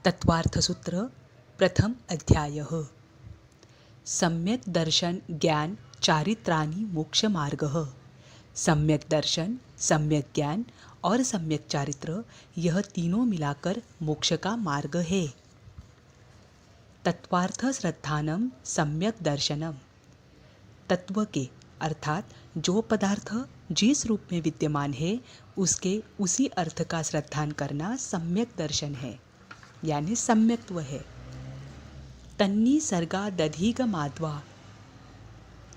तत्वार्थसूत्र प्रथम अध्यायः। सम्यक दर्शन ज्ञान चारित्राणि मोक्ष मार्गः। सम्यक दर्शन, सम्यक ज्ञान और सम्यक चारित्र, यह तीनों मिलाकर मोक्ष का मार्ग है। तत्वार्थ श्रद्धानम सम्यक दर्शनम। तत्व के अर्थात जो पदार्थ जिस रूप में विद्यमान है उसके उसी अर्थ का श्रद्धान करना सम्यक दर्शन है, यानी सम्यक्त्व है। तन्नी सर्गा दधिगमाद्वा,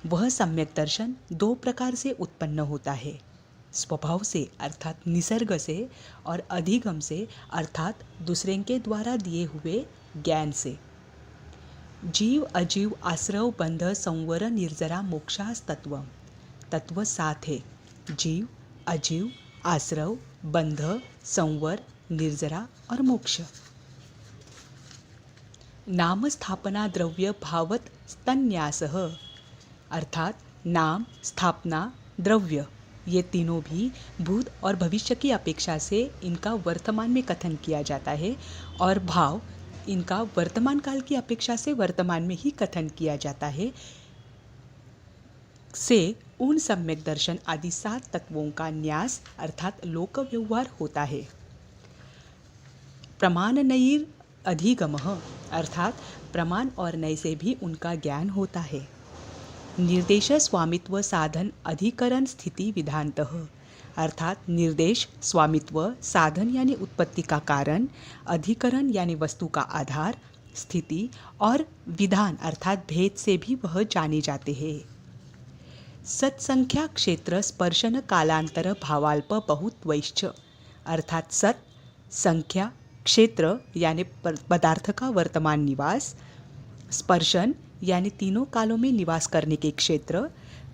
वह सम्यक दर्शन दो प्रकार से उत्पन्न होता है, स्वभाव से अर्थात निसर्ग से, और अधिगम से अर्थात दूसरे के द्वारा दिए हुए ज्ञान से। जीव अजीव आश्रव बंध संवर निर्जरा मोक्षास्तत्वम। तत्व सात है: जीव, अजीव, आश्रव, बंध, संवर, निर्जरा और मोक्ष। नाम स्थापना द्रव्य भावत स्तन्यासः, अर्थात नाम, स्थापना, द्रव्य, ये तीनों भी भूत और भविष्य की अपेक्षा से इनका वर्तमान में कथन किया जाता है, और भाव इनका वर्तमान काल की अपेक्षा से वर्तमान में ही कथन किया जाता है, से उन सम्यक दर्शन आदि सात तत्वों का न्यास अर्थात लोक व्यवहार होता है। प्रमाण नैर अधिगमः, अर्थात प्रमाण और नय से भी उनका ज्ञान होता है। निर्देश स्वामित्व साधन अधिकरण स्थिति विधानतः, अर्थात निर्देश, स्वामित्व, साधन यानी उत्पत्ति का कारण, अधिकरण यानी वस्तु का आधार, स्थिति और विधान अर्थात भेद से भी वह जाने जाते हैं। सत्संख्या क्षेत्र स्पर्शन कालांतर भावाल्प बहुत्वैश्च, अर्थात सत, संख्या, क्षेत्र यानी पदार्थ का वर्तमान निवास, स्पर्शन यानी तीनों कालों में निवास करने के क्षेत्र,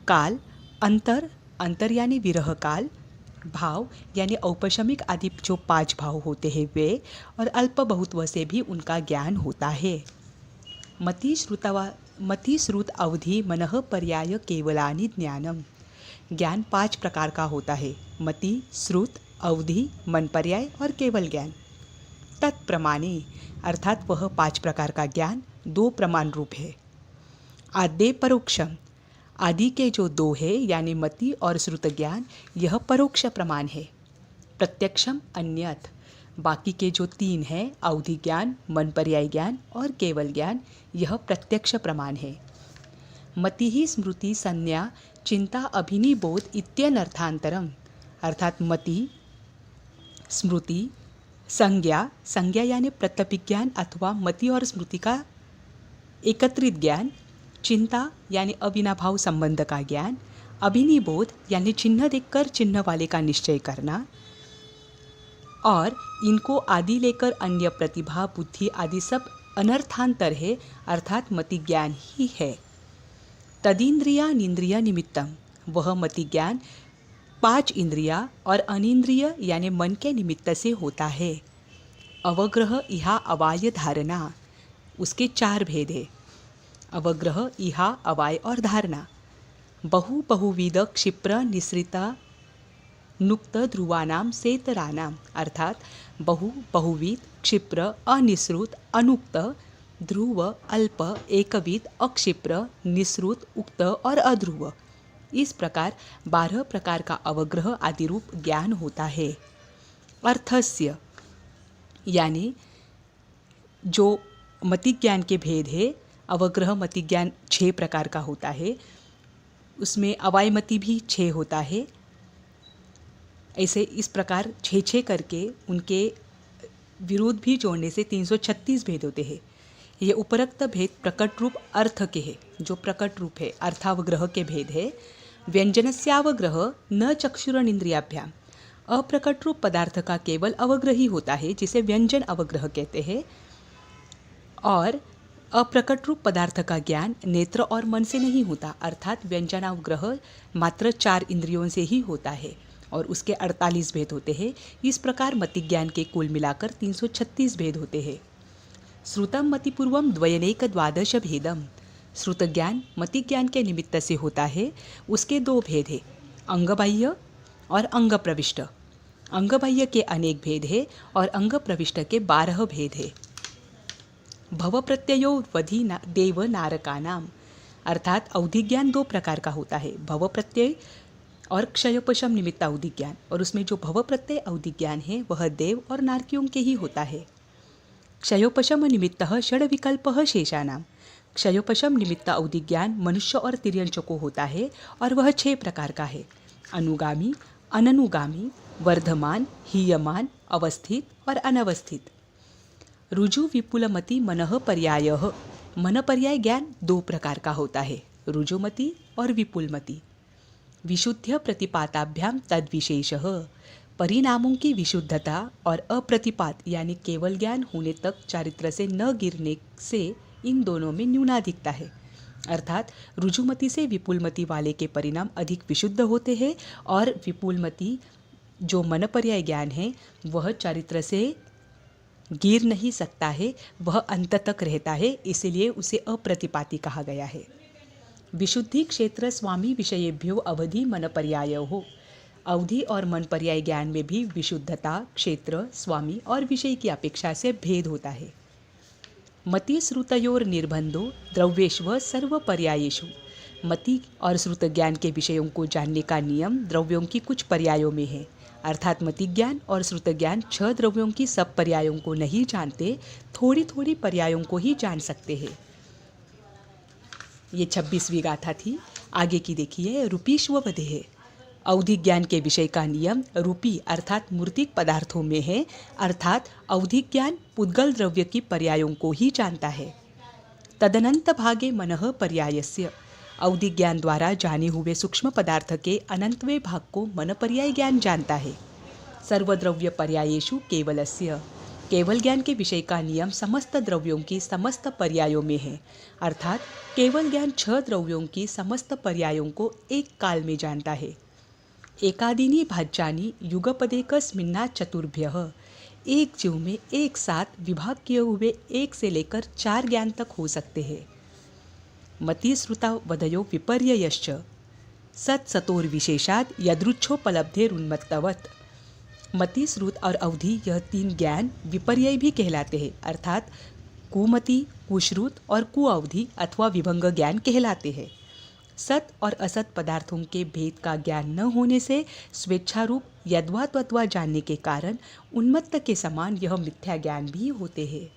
काल, अंतर, अंतर यानी विरह काल, भाव यानी औपशमिक आदि जो पांच भाव होते हैं वे, और अल्प बहुत्व से भी उनका ज्ञान होता है। मति श्रुत अवधि मनः पर्याय केवलानि ज्ञानम। ज्ञान पांच प्रकार का होता है: मति, श्रुत, अवधि, मन पर्याय और केवल ज्ञान। तत्प्रमाणे, अर्थात वह पांच प्रकार का ज्ञान दो प्रमाण रूप है। आद्य परोक्षम, आदि के जो दो है यानी मति और श्रुत ज्ञान, यह परोक्ष प्रमाण है। प्रत्यक्षम अन्यथ, बाकी के जो तीन हैं, अवधि ज्ञान, मन पर्याय ज्ञान और केवल ज्ञान, यह प्रत्यक्ष प्रमाण है। मति ही स्मृति संज्ञा चिंता अभिनिबोध इत्यनर्थांतरम, अर्थात मति, स्मृति, संज्ञा, संज्ञा यानी प्रत्यभिज्ञान अथवा मति और स्मृति का एकत्रित ज्ञान, चिंता यानी अविनाभाव संबंध का ज्ञान, अभिनिबोध यानी चिन्ह देखकर चिन्ह वाले का निश्चय करना, और इनको आदि लेकर अन्य प्रतिभा, बुद्धि आदि सब अनर्थांतर है, अर्थात मति ज्ञान ही है। तदिंद्रिया निंद्रिय निमित्तम, वह मति ज्ञान पांच इंद्रिया और अनिंद्रिय यानी मन के निमित्त से होता है। अवग्रह इहा अवाय धारणा, उसके चार भेद है: अवग्रह, इहा, अवाय और धारणा। बहुविध क्षिप्र निसृता नुक्त ध्रुवानाम सेतरानाम, अर्थात बहुविध, क्षिप्र, अनिसृत, अनुक्त, ध्रुव, अल्प, एकविध, अक्षिप्र, निसृत, उक्त और अध्रुव, इस प्रकार 12 प्रकार का अवग्रह आदि रूप ज्ञान होता है। अर्थस्य, यानी जो मति ज्ञान के भेद है, अवग्रह मति ज्ञान 6 प्रकार का होता है, उसमें अवाय मति भी 6 होता है। ऐसे इस प्रकार 6 करके उनके विरोध भी जोड़ने से 336 भेद होते हैं। ये उपरोक्त भेद प्रकट रूप अर्थ के हैं, जो प्रकट रूप है अर्थावग्रह के भेद है। व्यंजनस्यावग्रह न चक्षुरनिंद्रियाभ्याम, अप्रकट रूप पदार्थ का केवल अवग्रह ही होता है, जिसे व्यंजन अवग्रह कहते हैं, और अप्रकट रूप पदार्थ का ज्ञान नेत्र और मन से नहीं होता, अर्थात व्यंजनावग्रह मात्र 4 इंद्रियों से ही होता है, और उसके 48 भेद होते हैं। इस प्रकार मति ज्ञान के कुल मिलाकर 336 भेद होते हैं। श्रुतम मतिपूर्वम द्वयनेक द्वादश भेदम, श्रुत ज्ञान मति ज्ञान के निमित्त से होता है, उसके 2 भेद है: अंगबाह्य और अंग प्रविष्ट। अंग बाह्य के अनेक भेद है और अंग प्रविष्ट के 12 भेद है। भव प्रत्ययो वधि देव नारकानाम। अर्थात अवधि ज्ञान दो प्रकार का होता है, भव प्रत्यय और क्षयोपशम निमित्त अवधि ज्ञान। और उसमें जो भव प्रत्यय अवधि ज्ञान है वह देव और नारकियों के ही होता है। क्षयोपशम निमित्तः षड विकल्पः शेषानाम। क्षयोपशम निमित्त अवधि ज्ञान मनुष्य और तिर्यंचों को होता है और वह 6 प्रकार का है, अनुगामी, अननुगामी, वर्धमान, हीयमान, अवस्थित और अनवस्थित। रुजु विपुलमति मनः पर्यायः। मन पर्याय ज्ञान 2 प्रकार का होता है, रुजुमति और विपुलमति। विशुद्ध प्रतिपाताभ्याम तद विशेषः। परिणामों की विशुद्धता और अप्रतिपात यानी केवल ज्ञान होने तक चारित्र से न गिरने से इन दोनों में न्यूनाधिकता है। अर्थात रुजुमति से विपुलमति वाले के परिणाम अधिक विशुद्ध होते हैं और विपुलमति जो मन पर्याय ज्ञान है वह चारित्र से गिर नहीं सकता है, वह अंत तक रहता है, इसलिए उसे अप्रतिपाती कहा गया है। विशुद्धि क्षेत्र स्वामी विषयेभ्यो अवधि मन पर्यायो। अवधि और मन पर्याय ज्ञान में भी विशुद्धता, क्षेत्र, स्वामी और विषय की अपेक्षा से भेद होता है। मति श्रुतयोर निर्बंधो द्रव्येष्व सर्व पर्यायेषु। मति और श्रुत ज्ञान के विषयों को जानने का नियम द्रव्यों की कुछ पर्यायों में है। अर्थात मति ज्ञान और श्रुत ज्ञान 6 द्रव्यों की सब पर्यायों को नहीं जानते, थोड़ी थोड़ी पर्यायों को ही जान सकते हैं। ये 26वीं गाथा थी। आगे की देखिए, रूपीश्व वधेः। अवधि ज्ञान के विषय का नियम रूपी अर्थात मूर्तिक पदार्थों में है, अर्थात अवधि ज्ञान पुद्गल द्रव्य की पर्यायों को ही जानता है। तदनंत भागे मनः पर्यायस्य। अवधि ज्ञान द्वारा जाने हुए सूक्ष्म पदार्थ के अनंतवें भाग को मन पर्याय ज्ञान जानता है। सर्वद्रव्य पर्यायेषु केवलस्य। केवल ज्ञान के विषय का नियम समस्त द्रव्यों की समस्त पर्यायों में है, अर्थात केवल ज्ञान 6 द्रव्यों की समस्त पर्यायों को एक काल में जानता है। एकादीनी भाज्यानि युगपदेकस्मिन्ना चतुर्भ्यः। एक जीव में एक साथ विभाग किए हुए 1 से लेकर 4 ज्ञान तक हो सकते हैं। मति श्रुता वधयो विपर्ययश्च सत्सतोर विशेषाद यदृच्छोपलब्धेरुन्मत्तवत्। मति, श्रुत और अवधि यह 3 ज्ञान विपर्यय भी कहलाते हैं, अर्थात कुमति, कुश्रुत और कुअवधि अथवा विभंग ज्ञान कहलाते हैं। सत और असत पदार्थों के भेद का ज्ञान न होने से स्वेच्छारूप यद्वा तद्वा जानने के कारण उन्मत्त के समान यह मिथ्या ज्ञान भी होते हैं।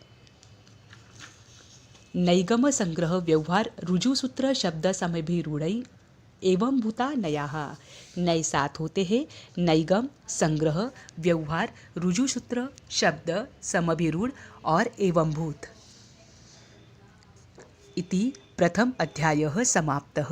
नैगम संग्रह व्यवहार रुजुसूत्र शब्द समभिरूढ़ै एवं भूता नयाः। नय 7 होते हैं, नैगम, संग्रह, व्यवहार, रुजुसूत्र, शब्द, समभिरूढ़ और एवं भूत। इति प्रथम अध्यायः समाप्तः।